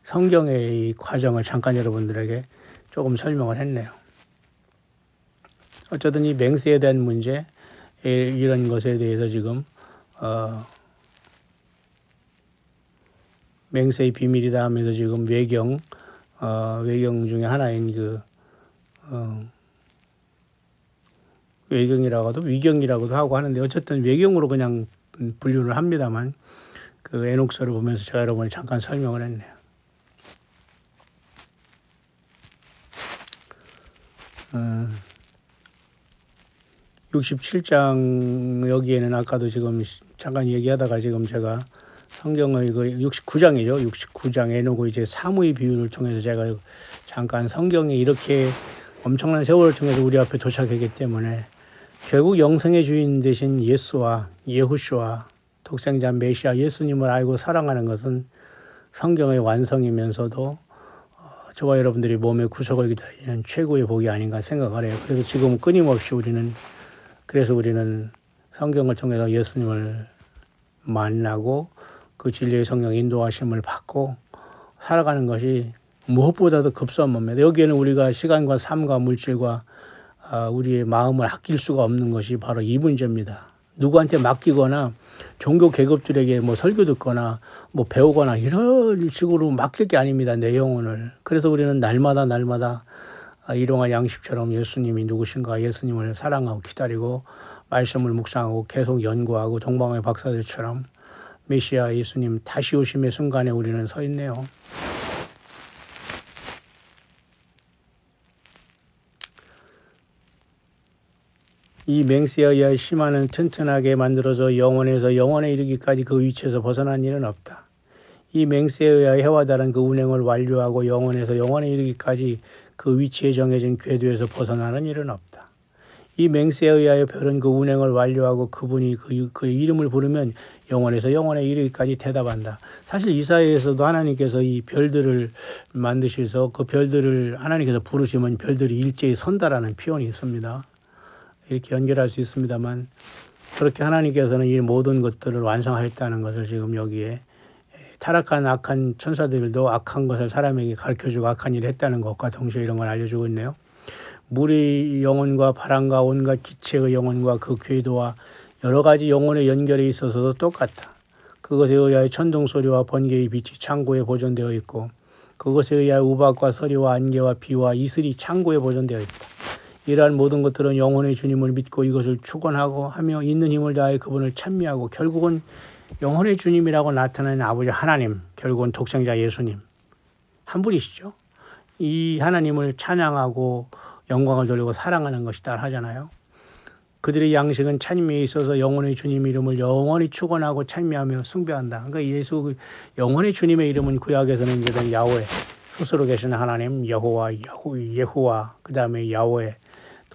성경의 이 과정을 잠깐 여러분들에게 조금 설명을 했네요. 어쨌든 이 맹세에 대한 문제, 이런 것에 대해서 지금 맹세의 비밀이다 하면서 지금 외경 중에 하나인 외경이라고도 위경이라고도 하고 하는데, 어쨌든 외경으로 그냥 분류를 합니다만, 그 에녹서를 보면서 제가 여러분이 잠깐 설명을 했네요. 어, 67장 여기에는 아까도 지금 잠깐 얘기하다가 지금 제가 성경의 69장이죠. 69장 에녹의 이제 사무의 비유를 통해서 제가 잠깐 성경이 이렇게 엄청난 세월을 통해서 우리 앞에 도착했기 때문에 결국 영생의 주인 되신 예수와 예후슈아 독생자 메시아 예수님을 알고 사랑하는 것은 성경의 완성이면서도 저와 여러분들이 몸의 구속을 기다리는 최고의 복이 아닌가 생각을 해요. 그래서 지금 끊임없이 우리는 성경을 통해서 예수님을 만나고 그 진리의 성령 인도하심을 받고 살아가는 것이 무엇보다도 급선무입니다. 여기에는 우리가 시간과 삶과 물질과 우리의 마음을 아낄 수가 없는 것이 바로 이 문제입니다. 누구한테 맡기거나 종교 계급들에게 설교 듣거나 배우거나 이런 식으로 맡길 게 아닙니다. 내 영혼을. 그래서 우리는 날마다 일용할 양식처럼 예수님이 누구신가, 예수님을 사랑하고 기다리고 말씀을 묵상하고 계속 연구하고 동방의 박사들처럼 메시아 예수님 다시 오심의 순간에 우리는 서 있네요. 이 맹세에 의하여 심화는 튼튼하게 만들어져 영원에서 영원에 이르기까지 그 위치에서 벗어난 일은 없다. 이 맹세에 의하여 해와 다른 그 운행을 완료하고 영원에서 영원에 이르기까지 그 위치에 정해진 궤도에서 벗어나는 일은 없다. 이 맹세에 의하여 별은 그 운행을 완료하고 그분이 그의 이름을 부르면 영원에서 영원에 이르기까지 대답한다. 사실 이사야에서도 하나님께서 이 별들을 만드셔서 그 별들을 하나님께서 부르시면 별들이 일제히 선다라는 표현이 있습니다. 이렇게 연결할 수 있습니다만, 그렇게 하나님께서는 이 모든 것들을 완성하셨다는 것을 지금 여기에 타락한 악한 천사들도 악한 것을 사람에게 가르쳐주고 악한 일을 했다는 것과 동시에 이런 걸 알려주고 있네요. 물의 영혼과 바람과 온갖 기체의 영혼과 그 궤도와 여러 가지 영혼의 연결에 있어서도 똑같다. 그것에 의하여 천둥소리와 번개의 빛이 창고에 보존되어 있고 그것에 의하여 우박과 서리와 안개와 비와 이슬이 창고에 보존되어 있다. 이러한 모든 것들은 영혼의 주님을 믿고 이것을 축원하고 하며 있는 힘을 다하여 그분을 찬미하고 결국은 영혼의 주님이라고 나타나는 아버지 하나님, 결국은 독생자 예수님 한 분이시죠. 이 하나님을 찬양하고 영광을 돌리고 사랑하는 것이다 하잖아요. 그들의 양식은 찬미에 있어서 영혼의 주님 이름을 영원히 축원하고 찬미하며 숭배한다. 그러니까 예수 영혼의 주님의 이름은 구약에서는 이제 야훼, 스스로 계신 하나님 여호와, 예후와, 그 다음에 야훼,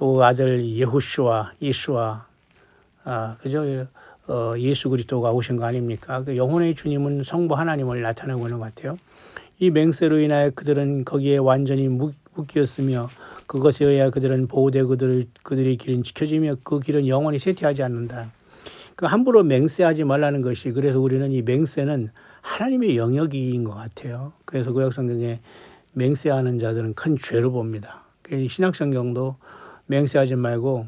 또 아들 예호슈아, 예수와 그죠? 예수 그리스도가 오신 거 아닙니까? 그 영혼의 주님은 성부 하나님을 나타내고 있는 것 같아요. 이 맹세로 인하여 그들은 거기에 완전히 묶였으며 그것에 의하여 그들은 보호되고 그들의 길은 지켜지며 그 길은 영원히 쇠퇴하지 않는다. 그 함부로 맹세하지 말라는 것이, 그래서 우리는 이 맹세는 하나님의 영역인 것 같아요. 그래서 구약성경에 맹세하는 자들은 큰 죄로 봅니다. 신약성경도 맹세하지 말고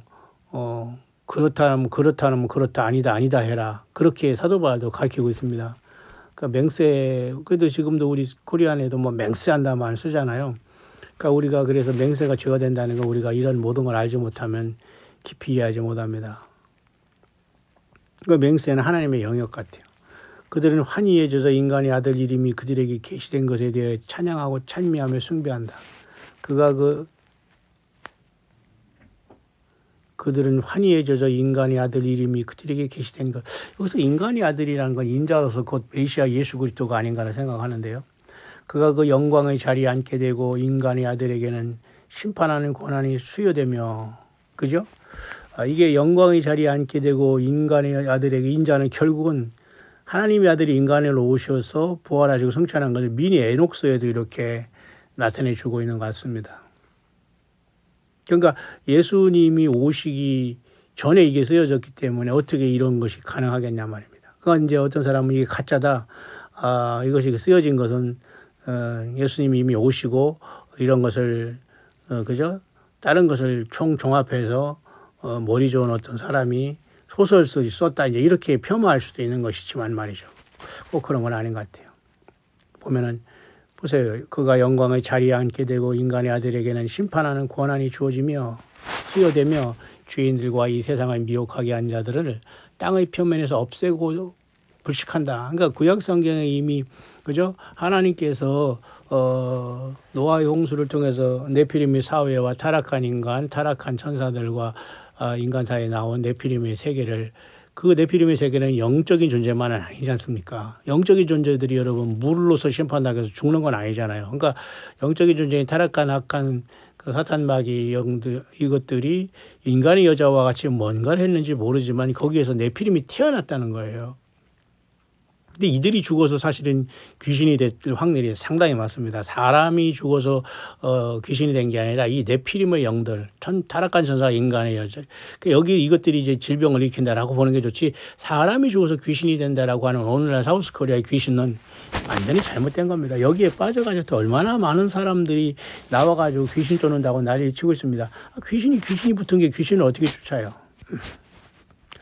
그렇다면 그렇다, 아니다 해라. 그렇게 사도 바울도 가르치고 있습니다. 그러니까 맹세, 그래도 지금도 우리 코리안에도 뭐 맹세한다 말 쓰잖아요. 그러니까 우리가 그래서 맹세가 죄가 된다는 거, 우리가 이런 모든 걸 알지 못하면 깊이 이해하지 못합니다. 그 맹세는 하나님의 영역 같아요. 그들은 환희에 젖어 인간의 아들 이름이 그들에게 계시된 것에 대해 찬양하고 찬미하며 숭배한다. 그들은 환희에 젖어 인간의 아들 이름이 그들에게 계시된 것. 여기서 인간의 아들이라는 건 인자로서 곧 메시아 예수 그리스도가 아닌가라 생각하는데요. 그가 그 영광의 자리에 앉게 되고 인간의 아들에게는 심판하는 권한이 수여되며, 그죠? 이게 영광의 자리에 앉게 되고 인간의 아들에게, 인자는 결국은 하나님의 아들이 인간으로 오셔서 부활하시고 성찬한 것을 미리 에녹서에도 이렇게 나타내 주고 있는 것 같습니다. 그러니까 예수님이 오시기 전에 이게 쓰여졌기 때문에 어떻게 이런 것이 가능하겠냐 말입니다. 그러니까 이제 어떤 사람은 이게 가짜다. 이것이 쓰여진 것은 예수님이 이미 오시고 이런 것을 그죠? 다른 것을 종합해서 머리 좋은 어떤 사람이 소설 썼다, 이제 이렇게 폄하할 수도 있는 것이지만 말이죠. 꼭 그런 건 아닌 것 같아요. 보면은 보세요. 그가 영광의 자리에 앉게 되고 인간의 아들에게는 심판하는 권한이 주어지며 수여되며 죄인들과 이 세상을 미혹하게 한 자들을 땅의 표면에서 없애고 불식한다. 그러니까 구약 성경에 이미 그죠? 하나님께서 노아의 홍수를 통해서 네피림의 사회와 타락한 인간, 타락한 천사들과 인간 사이에 나온 네피림의 세계를, 그 네피림의 세계는 영적인 존재만은 아니지 않습니까? 영적인 존재들이 여러분 물로서 심판당해서 죽는 건 아니잖아요. 그러니까 영적인 존재인 타락한 악한 그 사탄 마귀 영들, 이것들이 인간의 여자와 같이 뭔가를 했는지 모르지만 거기에서 네피림이 태어났다는 거예요. 근데 이들이 죽어서 사실은 귀신이 될 확률이 상당히 많습니다. 사람이 죽어서 귀신이 된 게 아니라 이 네피림의 영들, 타락한 천사 인간의 여자, 여기 이것들이 이제 질병을 일으킨다라고 보는 게 좋지, 사람이 죽어서 귀신이 된다라고 하는 오늘날 사우스코리아의 귀신은 완전히 잘못된 겁니다. 여기에 빠져가지고 또 얼마나 많은 사람들이 나와가지고 귀신 쫓는다고 난리 치고 있습니다. 귀신이 붙은 게 귀신을 어떻게 쫓아요?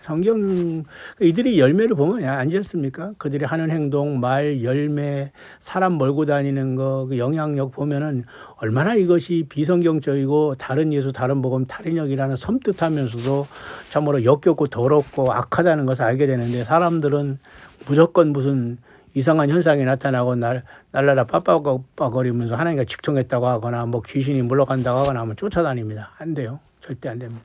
성경, 이들이 열매를 보면 아니었습니까? 그들이 하는 행동, 말, 열매, 사람 몰고 다니는 거, 그 영향력 보면은 얼마나 이것이 비성경적이고 다른 예수, 다른 복음, 다른 역이라는 섬뜩하면서도 참으로 역겹고 더럽고 악하다는 것을 알게 되는데, 사람들은 무조건 무슨 이상한 현상이 나타나고 날라라 빠빠거리면서 하나님과 직통했다고 하거나 뭐 귀신이 물러간다고 하거나 하면 쫓아다닙니다. 안 돼요. 절대 안 됩니다.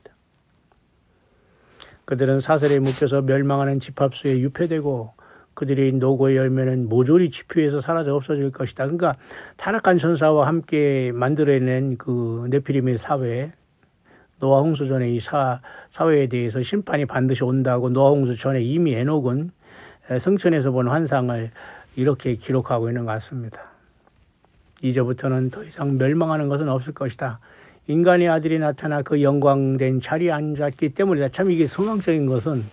그들은 사슬에 묶여서 멸망하는 집합수에 유폐되고 그들의 노고의 열매는 모조리 지표에서 사라져 없어질 것이다. 그러니까 타락한 천사와 함께 만들어낸 그 네피림의 사회, 노아 홍수 전에 이 사회에 대해서 심판이 반드시 온다고 노아 홍수 전에 이미 에녹은 성천에서 본 환상을 이렇게 기록하고 있는 것 같습니다. 이제부터는 더 이상 멸망하는 것은 없을 것이다. 인간의 아들이 나타나 그 영광된 자리에 앉았기 때문이다. 참 이게 소망적인 것은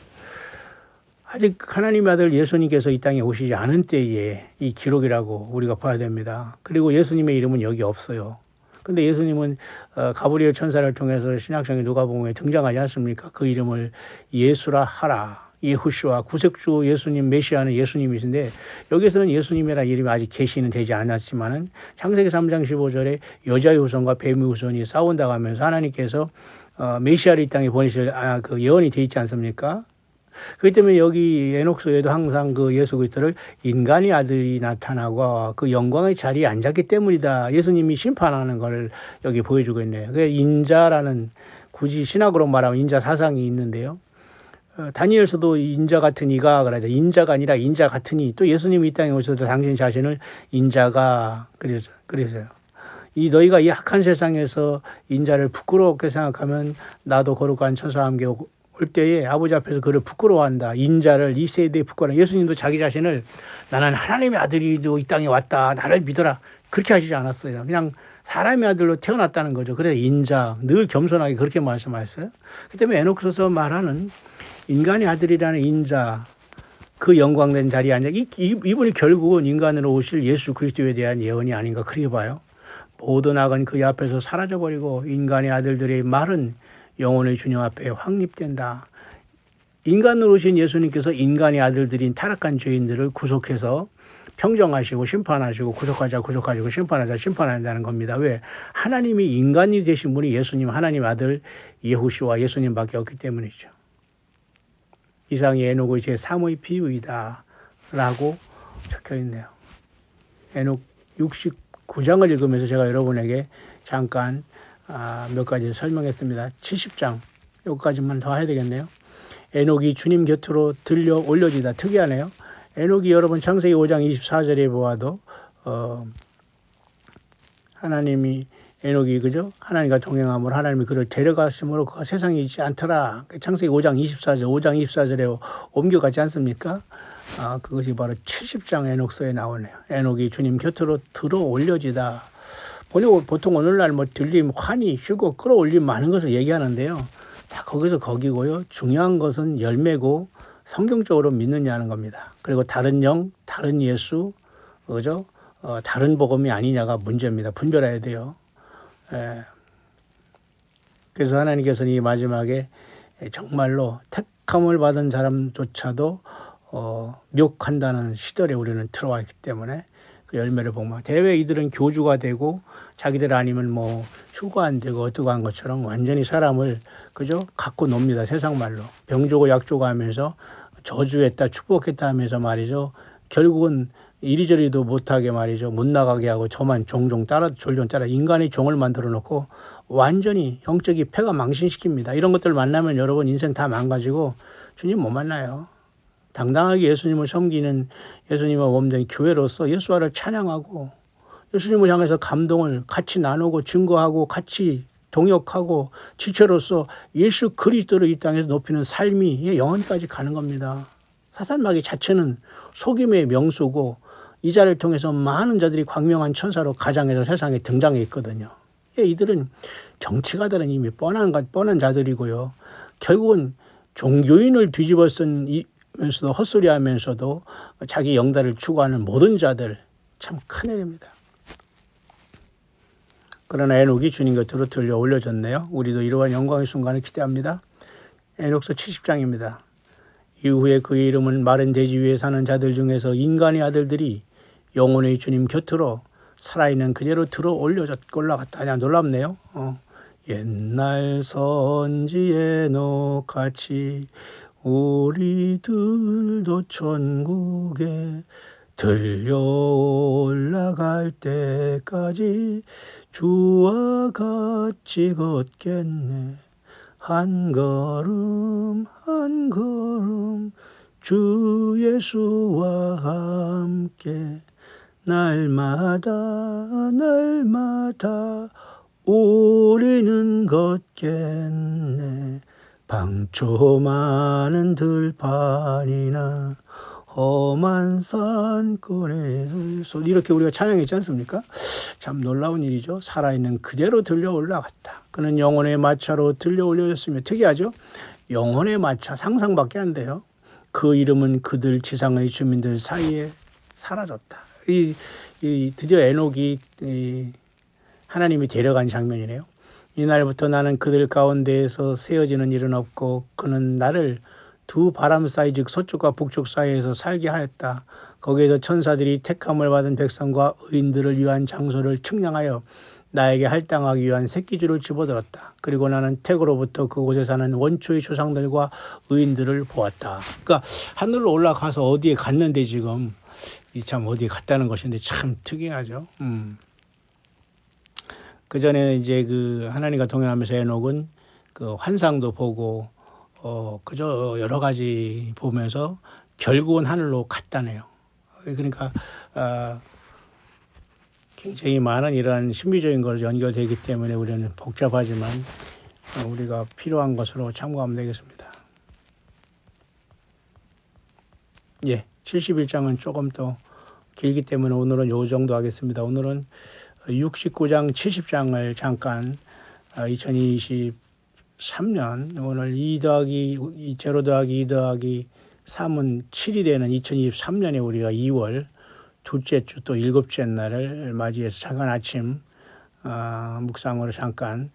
아직 하나님의 아들 예수님께서 이 땅에 오시지 않은 때에 이 기록이라고 우리가 봐야 됩니다. 그리고 예수님의 이름은 여기 없어요. 근데 예수님은 가브리엘 천사를 통해서 신약성경 누가복음에 등장하지 않습니까? 그 이름을 예수라 하라. 예후슈아, 구sek주 예수님, 메시아는 예수님이신데 여기서는 예수님이라는 이름이 아직 계시는 되지 않았지만은 창세기 3장 15절에 여자의 후손과 뱀의 후손이 싸운다고 하면서 하나님께서 메시아를 이 땅에 보내실 그 예언이 돼 있지 않습니까? 그렇기 때문에 여기 에녹서에도 항상 그 예수 그리스도를 인간의 아들이 나타나고 그 영광의 자리에 앉았기 때문이다. 예수님이 심판하는 걸 여기 보여주고 있네요. 그 인자라는, 굳이 신학으로 말하면 인자 사상이 있는데요. 다니엘서도 인자 같은 이가 그러죠. 인자가 아니라 인자 같으니, 또 예수님이 이 땅에 오셔서 당신 자신을 인자가 그랬어요. 이 너희가 이 악한 세상에서 인자를 부끄럽게 생각하면 나도 거룩한 천사와 함께 올 때에 아버지 앞에서 그를 부끄러워한다. 인자를 이 세대에 부끄러워. 예수님도 자기 자신을 나는 하나님의 아들이도 이 땅에 왔다. 나를 믿어라. 그렇게 하시지 않았어요. 그냥 사람의 아들로 태어났다는 거죠. 그래서 인자, 늘 겸손하게 그렇게 말씀하셨어요. 그 때문에 에녹서서 말하는 인간의 아들이라는 인자, 그 영광된 자리에 앉아 이분이 결국은 인간으로 오실 예수 그리스도에 대한 예언이 아닌가 그렇게 봐요. 모든 악은 그의 앞에서 사라져버리고 인간의 아들들의 말은 영혼의 주님 앞에 확립된다. 인간으로 오신 예수님께서 인간의 아들들인 타락한 죄인들을 구속해서 평정하시고 심판하시고 구속하시고 심판한다는 겁니다. 왜? 하나님이 인간이 되신 분이 예수님 하나님 아들 예후시와 예수님밖에 없기 때문이죠. 이상이 에녹의 제3의 비유이다 라고 적혀있네요. 에녹 69장을 읽으면서 제가 여러분에게 잠깐 몇 가지 설명했습니다. 70장 여기까지만 더 해야 되겠네요. 에녹이 주님 곁으로 들려 올려지다. 특이하네요. 에녹이 여러분 창세기 5장 24절에 보아도 하나님이 에녹이 그죠? 하나님과 동행함으로 하나님이 그를 데려가심으로 그가 세상에 있지 않더라. 창세기 5장 24절에 옮겨가지 않습니까? 그것이 바로 70장 에녹서에 나오네요. 에녹이 주님 곁으로 들어 올려지다. 보통 오늘날 뭐 들림, 환희, 휴고, 끌어올림 많은 것을 얘기하는데요. 다 거기서 거기고요. 중요한 것은 열매고 성경적으로 믿느냐는 겁니다. 그리고 다른 영, 다른 예수, 그죠? 다른 복음이 아니냐가 문제입니다. 분별해야 돼요. 그래서 하나님께서는 이 마지막에 정말로 택함을 받은 사람조차도 묘한다는 시절에 우리는 들어와 있기 때문에 그 열매를 보면 대외 이들은 교주가 되고 자기들 아니면 뭐 휴가 안 되고 어떠고 한 것처럼 완전히 사람을 그죠 갖고 놉니다. 세상 말로 병주고 약주고 하면서 저주했다 축복했다 하면서 말이죠. 결국은 이리저리도 못하게 말이죠. 못 나가게 하고 저만 졸졸 따라 인간의 종을 만들어 놓고 완전히 영적인 폐가 망신시킵니다. 이런 것들 만나면 여러분 인생 다 망가지고 주님 못 만나요. 당당하게 예수님을 섬기는 예수님의 몸된 교회로서 예수와를 찬양하고 예수님을 향해서 감동을 같이 나누고 증거하고 같이 동역하고 지체로서 예수 그리스도를 이 땅에서 높이는 삶이 영원까지 가는 겁니다. 사탄마귀 자체는 속임의 명수고 이 자를 통해서 많은 자들이 광명한 천사로 가장해서 세상에 등장해 있거든요. 이들은 정치가들은 이미 뻔한 자들이고요. 결국은 종교인을 뒤집어 쓰면서도 헛소리하면서도 자기 영달을 추구하는 모든 자들 참 큰일입니다. 그러나 에녹이 주님 곁으로 들려 올려졌네요. 우리도 이러한 영광의 순간을 기대합니다. 에녹서 70장입니다. 이후에 그의 이름은 마른 대지 위에 사는 자들 중에서 인간의 아들들이 영혼의 주님 곁으로 살아있는 그대로 들어 올라갔다. 그냥 놀랍네요. 옛날 선지 에녹같이 우리들도 천국에 들려 올라갈 때까지 주와 같이 걷겠네. 한 걸음 한 걸음 주 예수와 함께 날마다 우리는 걷겠네. 방초 많은 들판이나 험한 산골에서 이렇게 우리가 찬양했지 않습니까? 참 놀라운 일이죠. 살아있는 그대로 들려 올라갔다. 그는 영혼의 마차로 들려 올려졌으며 특이하죠. 영혼의 마차 상상밖에 안 돼요. 그 이름은 그들 지상의 주민들 사이에 사라졌다. 드디어 에녹이 하나님이 데려간 장면이네요. 이날부터 나는 그들 가운데에서 세어지는 일은 없고 그는 나를 두 바람 사이 즉 서쪽과 북쪽 사이에서 살게 하였다. 거기에서 천사들이 택함을 받은 백성과 의인들을 위한 장소를 측량하여 나에게 할당하기 위한 새끼줄을 집어들었다. 그리고 나는 택으로부터 그곳에 사는 원초의 조상들과 의인들을 보았다. 그러니까 하늘로 올라가서 어디에 갔는데 지금 참 어디에 갔다는 것인데 참 특이하죠. 그 전에 이제 그 하나님과 동행하면서 에녹은 그 환상도 보고 그저 여러 가지 보면서 결국은 하늘로 갔다네요. 그러니까 굉장히 많은 이러한 신비적인 걸 연결되기 때문에 우리는 복잡하지만 우리가 필요한 것으로 참고하면 되겠습니다. 예, 71장은 조금 더 길기 때문에 오늘은 요 정도 하겠습니다. 오늘은 69장, 70장을 잠깐 2023년 오늘 2 더하기 0 더하기 2 더하기 3은 7이 되는 2023년에 우리가 2월 둘째 주 또 일곱째 날을 맞이해서 잠깐 아침 묵상으로 잠깐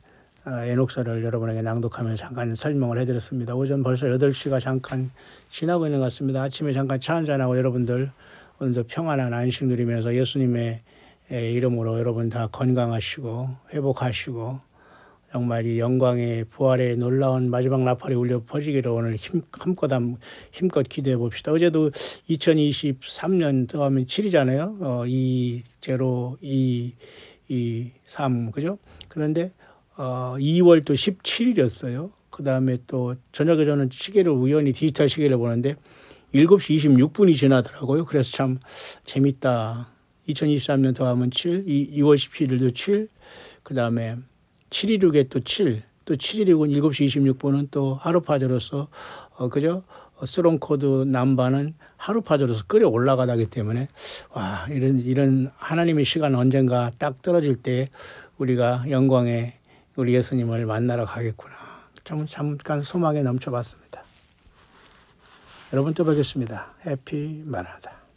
에녹서를 여러분에게 낭독하면서 잠깐 설명을 해드렸습니다. 오전 벌써 8시가 잠깐 지나고 있는 것 같습니다. 아침에 잠깐 차 한잔하고 여러분들 오늘도 평안한 안식 누리면서 예수님의 이름으로 여러분 다 건강하시고 회복하시고 정말 이 영광의 부활의 놀라운 마지막 나팔이 울려 퍼지기를 오늘 힘껏 기도해 봅시다. 어제도 2023년 더하면 7이잖아요. 2, 0, 2, 3 그죠? 그런데 2월 또 17일이었어요. 그 다음에 또 저녁에 저는 시계를 우연히 디지털 시계를 보는데 7시 26분이 지나더라고요. 그래서 참 재밌다. 2023년 더하면 7, 2월 17일도 7, 그 다음에 716에 또 7, 또 7일이고 7시 26분은 또 하루파저로서 그죠? 스롱코드 남바는 하루파저로서 끌어 올라가다기 때문에 와 이런 하나님의 시간 언젠가 딱 떨어질 때 우리가 영광의 우리 예수님을 만나러 가겠구나. 잠깐 소망에 넘쳐봤습니다. 여러분 또 뵙겠습니다. 해피 마라나다.